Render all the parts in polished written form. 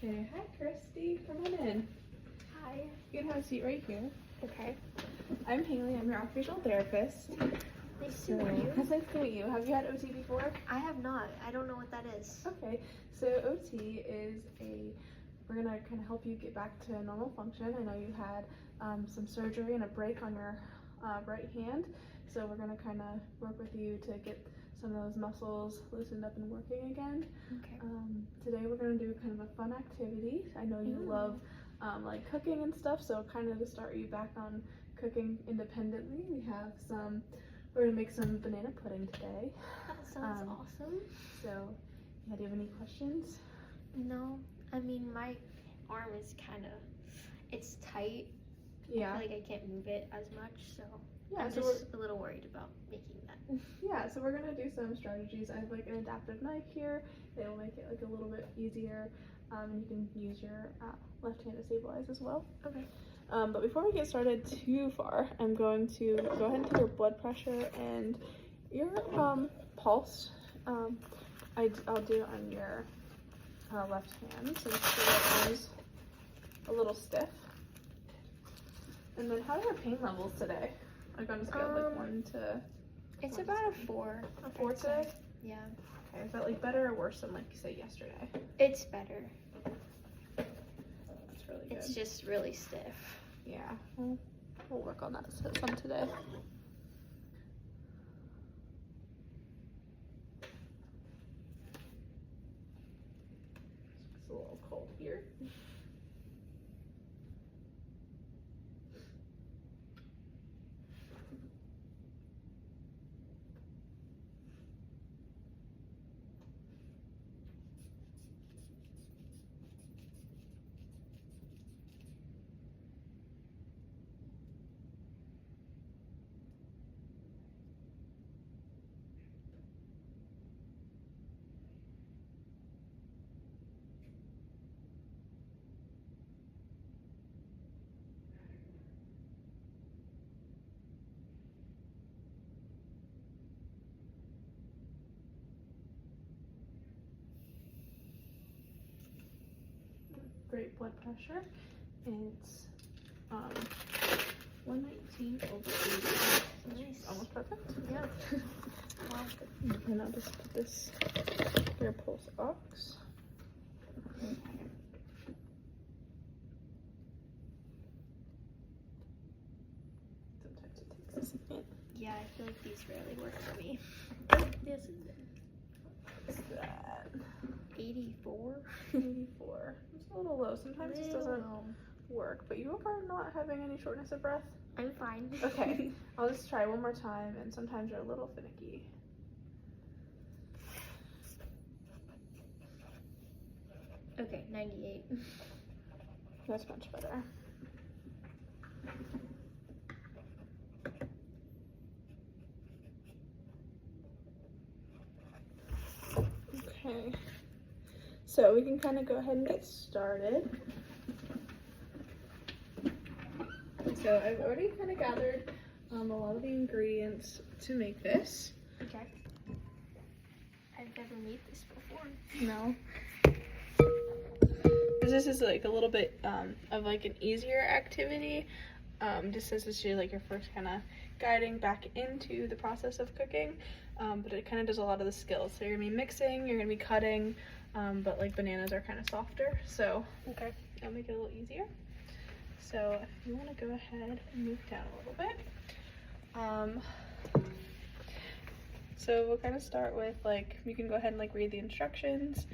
Okay, hi Christy, come on in. Hi. You can have a seat right here. Okay. I'm Haley, I'm your occupational therapist. Nice to meet you. It's nice to meet you. Have you had OT before? I have not. I don't know what that is. Okay, so OT is we're gonna kind of help you get back to normal function. I know you had some surgery and a break on your right hand, so we're gonna kind of work with you to get some of those muscles loosened up and working again. Okay. Today we're gonna do kind of a fun activity. I know you love like cooking and stuff, so kind of to start you back on cooking independently, we're gonna make some banana pudding today. That sounds awesome. So, yeah, do you have any questions? No. I mean, my arm is it's tight. Yeah. I feel like I can't move it as much, so Yeah, I'm so just a little worried about making that. Yeah, so we're gonna do some strategies. I have like an adaptive knife here. It will make it like a little bit easier. And you can use your left hand to stabilize as well. Okay. But before we get started too far, I'm going to go ahead and take your blood pressure and your pulse. I'll do it on your left hand since your arm's a little stiff. And then how are your pain levels today? Like on a scale of like 1 to... It's about a 4. A 4 today? Yeah. Okay, is that like better or worse than like you said yesterday? It's better. That's really good. It's just really stiff. Yeah, we'll work on that some today. It's a little cold here. Great blood pressure. It's 119 over 80. Nice. Almost perfect. Yeah. Wow. And I'll just put this your pulse ox. Sometimes it takes a second. Yeah, I feel like these rarely work for me. This is What's that? 84. 84. It's a little low. Sometimes this doesn't work, but you are not having any shortness of breath? I'm fine. Okay, I'll just try one more time, and sometimes you're a little finicky. Okay, 98. That's much better. Okay, so we can kind of go ahead and get started. So I've already kind of gathered a lot of the ingredients to make this. Okay. I've never made this before. No. This is like a little bit of like an easier activity, just since it's like your first kind of guiding back into the process of cooking, but it kind of does a lot of the skills. So you're gonna be mixing, you're gonna be cutting, but like bananas are kind of softer, so Okay. that'll make it a little easier. So if you want to go ahead and move down a little bit. So we'll kind of start with like, you can go ahead and like read the instructions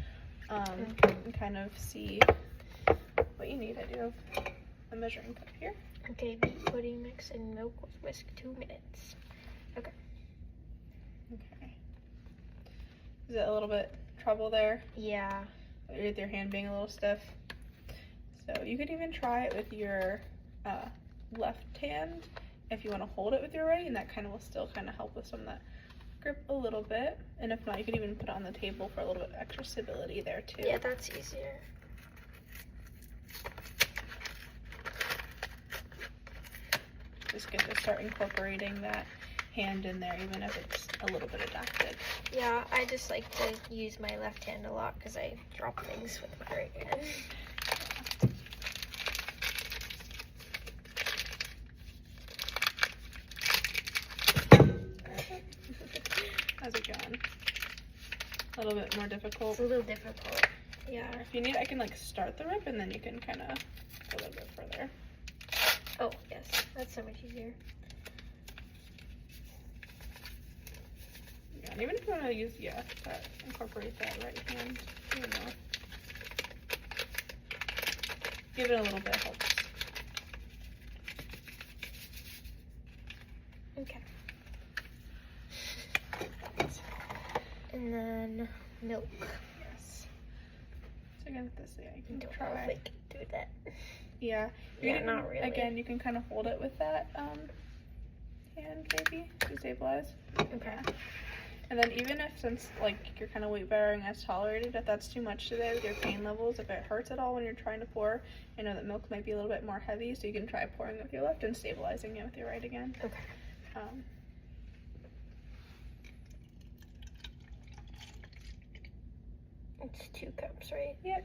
and kind of see what you need. I do have a measuring cup here. Okay, beef pudding mix and milk with whisk 2 minutes. Okay. Okay. Is it a little bit trouble there? Yeah. With your hand being a little stiff? So you could even try it with your left hand if you want to hold it with your right, and that kind of will still kind of help with some of that grip a little bit. And if not, you could even put it on the table for a little bit of extra stability there too. Yeah, that's easier. Just get to start incorporating that hand in there, even if it's a little bit adapted. Yeah, I just like to use my left hand a lot because I drop things with my right hand. little bit more difficult. It's a little difficult. Yeah. If you need, I can like start the rip and then you can kind of go a little bit further. Oh, yes. That's so much easier. Yeah, and even if you want to use, incorporate that right hand, you know. Give it a little bit helps. Okay. And then milk. Yes. So again, this way I can Don't know try. if I can do that. Yeah. Yeah, not really. Again, you can kind of hold it with that hand maybe to stabilize. Okay. And then even if, since like you're kind of weight bearing as tolerated, if that's too much today with your pain levels, if it hurts at all when you're trying to pour, I know that milk might be a little bit more heavy, so you can try pouring with your left and stabilizing it with your right again. Okay. It's 2 cups, right? Yep.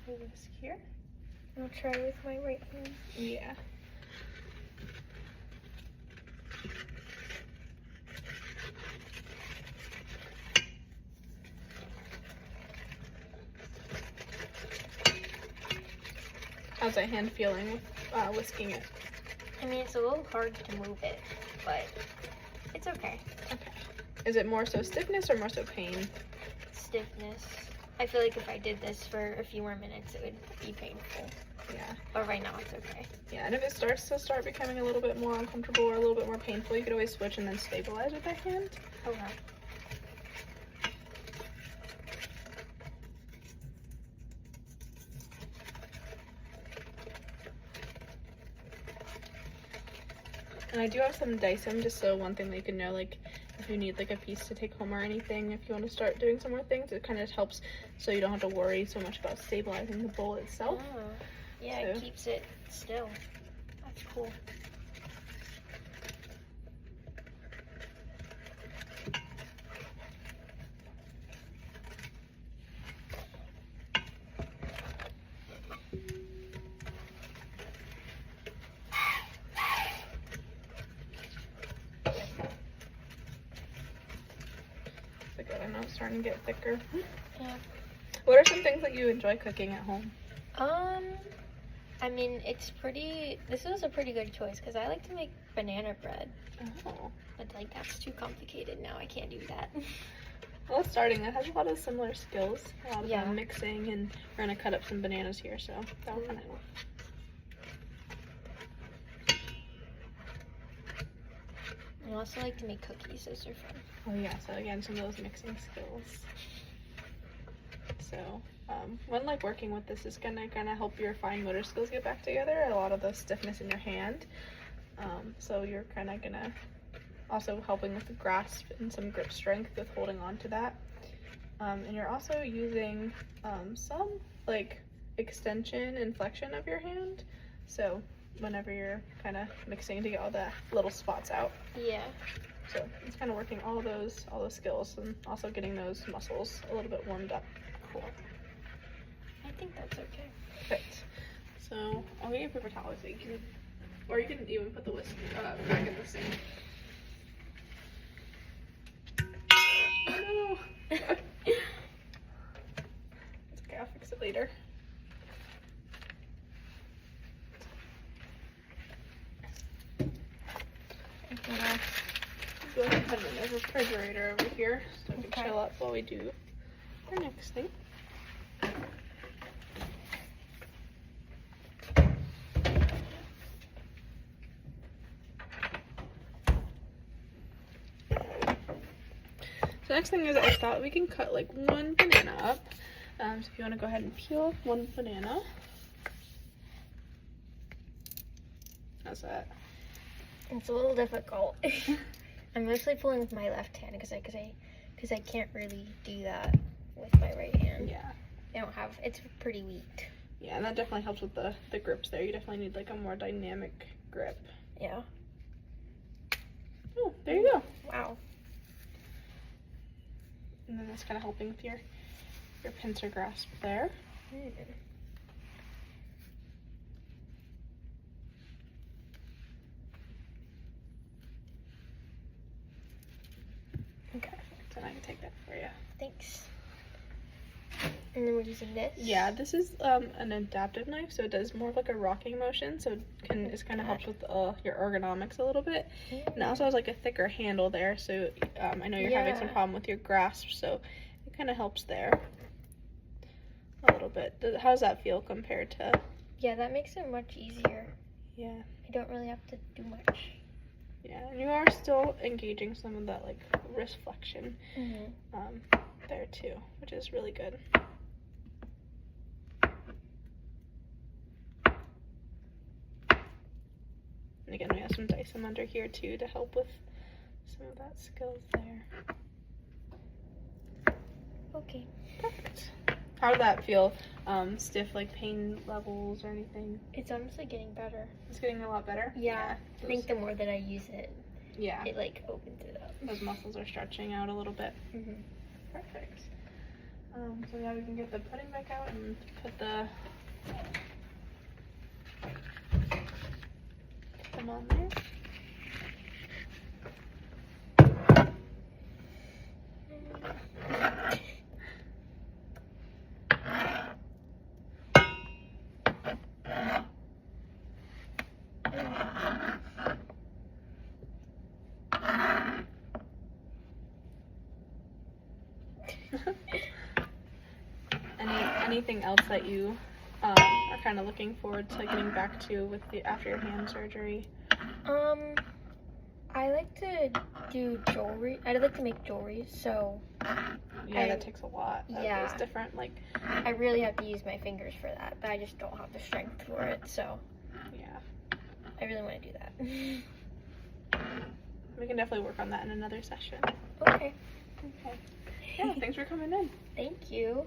This here. I'll try with my right hand. Yeah. How's that hand feeling with whisking it? I mean, it's a little hard to move it, but it's okay. Okay. Is it more so stiffness or more so pain? Stiffness. I feel like if I did this for a few more minutes, it would be painful. Yeah. But right now, it's okay. Yeah, and if it starts to becoming a little bit more uncomfortable or a little bit more painful, you could always switch and then stabilize with that hand. Okay. And I do have some Dyson, just so one thing that you can know, like, if you need like a piece to take home or anything, if you want to start doing some more things, it kind of helps so you don't have to worry so much about stabilizing the bowl itself. Oh. Yeah, it keeps it still. That's cool. I know it's starting to get thicker. Yeah. What are some things that you enjoy cooking at home? I mean, this was a pretty good choice because I like to make banana bread. Oh. But like that's too complicated now. I can't do that. Well, starting, it has a lot of similar skills. A lot of Yeah. mixing, and we're gonna cut up some bananas here, so that'll kind of help. I also like to make cookies. Those are fun. Oh yeah, so again, some of those mixing skills. So, when like working with this is gonna kind of help your fine motor skills get back together, a lot of the stiffness in your hand. So you're kind of gonna also helping with the grasp and some grip strength with holding on to that. And you're also using some like extension and flexion of your hand. So whenever you're kind of mixing to get all the little spots out. Yeah. So it's kind of working all those skills and also getting those muscles a little bit warmed up. Cool. I think that's okay. Perfect. So I'll get you a paper towel so you can, or you can even put the whisk back in the sink. Oh no. It's okay, I'll fix it later. I'm gonna go ahead and put it in the refrigerator over here so it can chill up while we do our next thing. So next thing is I thought we can cut like one banana up. So if you want to go ahead and peel one banana. How's that? It's a little difficult. I'm mostly pulling with my left hand because I can't really do that with my right hand. Yeah. It's pretty weak. Yeah, and that definitely helps with the grips there. You definitely need like a more dynamic grip. Yeah. Oh, there you go. Wow. And then that's kind of helping with your pincer grasp there. Okay, so I can take that for you. Thanks. And then we're using this? Yeah, this is an adaptive knife, so it does more of like a rocking motion, so it kind of helps with your ergonomics a little bit. And it also has like a thicker handle there, so I know you're having some problem with your grasp, so it kind of helps there a little bit. How does that feel compared to? Yeah, that makes it much easier. Yeah. I don't really have to do much. Yeah, and you are still engaging some of that like wrist flexion there too, which is really good. And again, we have some Dyson under here too to help with some of that skills there. Okay. Perfect. How did that feel? Stiff, like pain levels or anything? It's honestly getting better. It's getting a lot better? Yeah. I think the more that I use it, yeah, it like opens it up. those muscles are stretching out a little bit. Perfect. So yeah, we can get the pudding back out and put them on there. Anything else that you are kind of looking forward to getting back to with after your hand surgery? I like to do jewelry. I like to make jewelry, so yeah, that takes a lot. Yeah, it's different. Like I really have to use my fingers for that, but I just don't have the strength for it. So yeah, I really want to do that. We can definitely work on that in another session. Okay. Okay. Yeah, thanks for coming in. Thank you.